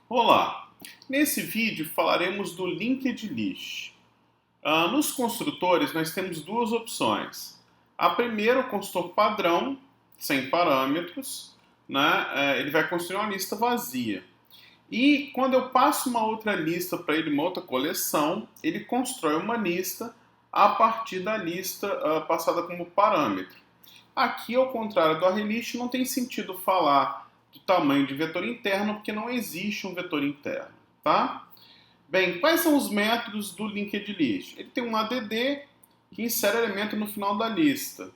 Olá! Nesse vídeo falaremos do linked list. Nos construtores nós temos duas opções. A primeira, o construtor padrão, sem parâmetros, né? Ele vai construir uma lista vazia. E quando eu passo uma outra lista para ele, uma outra coleção, ele constrói uma lista a partir da lista passada como parâmetro. Aqui, ao contrário do ArrayList, não tem sentido falar do tamanho de vetor interno, porque não existe um vetor interno, tá? Bem, quais são os métodos do linked list? Ele tem um add, que insere elemento no final da lista.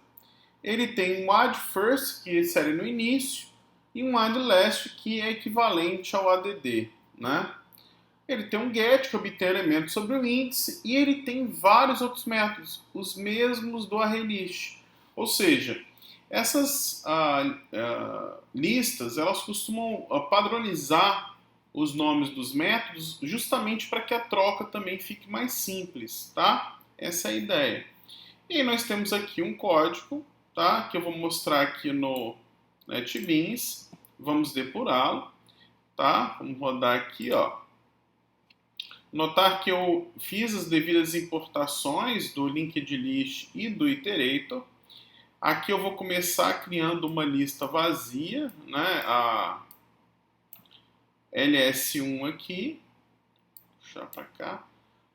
Ele tem um add first, que insere no início, e um add last, que é equivalente ao add, né? Ele tem um get, que obtém elementos sobre o índice, e ele tem vários outros métodos, os mesmos do ArrayList. Ou seja, essas listas, elas costumam padronizar os nomes dos métodos justamente para que a troca também fique mais simples, tá? Essa é a ideia. E nós temos aqui um código, tá? Que eu vou mostrar aqui no NetBeans. Vamos depurá-lo, tá? Vamos rodar aqui, ó. Notar que eu fiz as devidas importações do linked list e do iterator. Aqui eu vou começar criando uma lista vazia, né? A ls1 aqui, puxar para cá.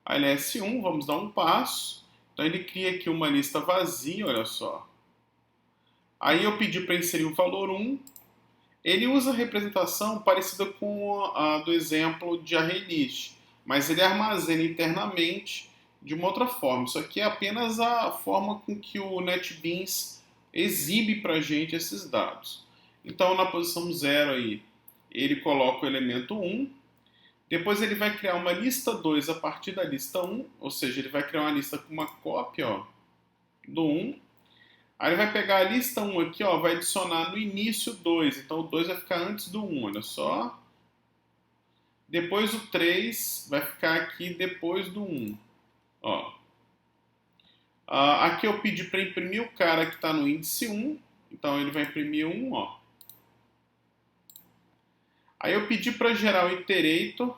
A ls1, vamos dar um passo. Então ele cria aqui uma lista vazia, olha só. Aí eu pedi para inserir o valor 1. Ele usa a representação parecida com a do exemplo de ArrayList, mas ele armazena internamente de uma outra forma. Isso aqui é apenas a forma com que o NetBeans exibe para a gente esses dados. Então, na posição 0 aí, ele coloca o elemento 1. Depois ele vai criar uma lista 2 a partir da lista 1, ou seja, ele vai criar uma lista com uma cópia, ó, do 1. Aí ele vai pegar a lista 1 aqui, ó, vai adicionar no início 2. Então o 2 vai ficar antes do 1, olha só. Depois o 3 vai ficar aqui depois do 1. Ó. Aqui eu pedi para imprimir o cara que está no índice 1. Então ele vai imprimir 1, ó. Aí eu pedi para gerar o iterator.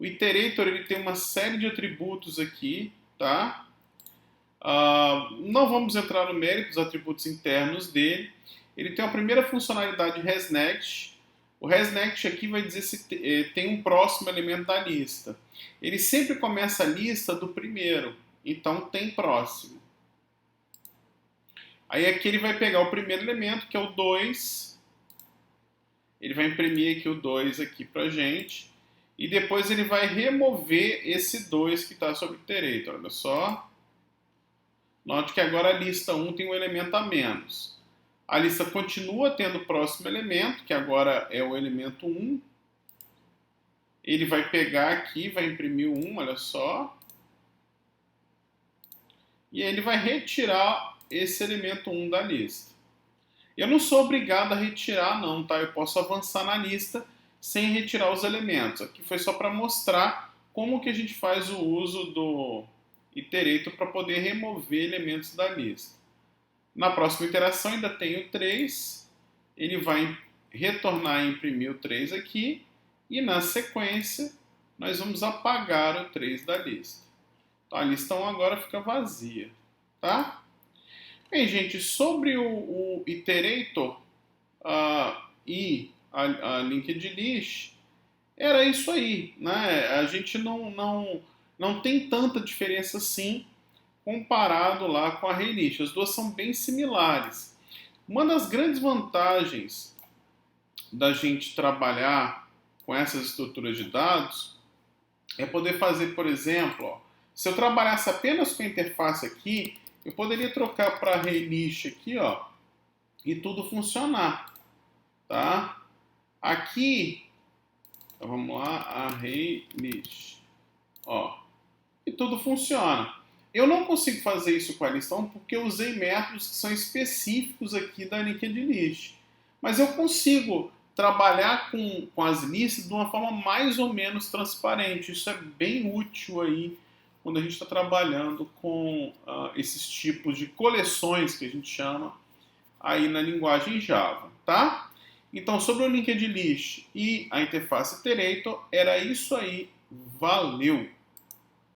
O iterator ele tem uma série de atributos aqui, tá? Não vamos entrar no mérito dos atributos internos dele. Ele tem a primeira funcionalidade ResNext. O ResNext aqui vai dizer se tem um próximo elemento da lista. Ele sempre começa a lista do primeiro, então tem próximo. Aí aqui ele vai pegar o primeiro elemento, que é o 2. Ele vai imprimir aqui o 2 aqui pra gente. E depois ele vai remover esse 2 que está sobre o iterator. Olha só. Note que agora a lista 1 tem um elemento a menos. A lista continua tendo o próximo elemento, que agora é o elemento 1. Ele vai pegar aqui, vai imprimir o 1, olha só. E aí ele vai retirar esse elemento 1 da lista. Eu não sou obrigado a retirar não, tá? Eu posso avançar na lista sem retirar os elementos. Aqui foi só para mostrar como que a gente faz o uso do iterator para poder remover elementos da lista. Na próxima iteração ainda tem o 3, ele vai retornar e imprimir o 3 aqui, e na sequência nós vamos apagar o 3 da lista. Então a lista 1 agora fica vazia, tá? Bem, gente, sobre o iterator e a linked list, era isso aí, né? A gente não tem tanta diferença assim comparado lá com a ArrayList. As duas são bem similares. Uma das grandes vantagens da gente trabalhar com essas estruturas de dados é poder fazer, por exemplo, ó, se eu trabalhasse apenas com a interface aqui, eu poderia trocar para ArrayList aqui, ó, e tudo funcionar, tá? Aqui, então vamos lá, ArrayList, ó, e tudo funciona. Eu não consigo fazer isso com a lista 1 porque eu usei métodos que são específicos aqui da linked list. Mas eu consigo trabalhar com as listas de uma forma mais ou menos transparente. Isso é bem útil aí quando a gente está trabalhando com esses tipos de coleções que a gente chama aí na linguagem Java, tá? Então, sobre o linked list e a interface iterator, era isso aí. Valeu!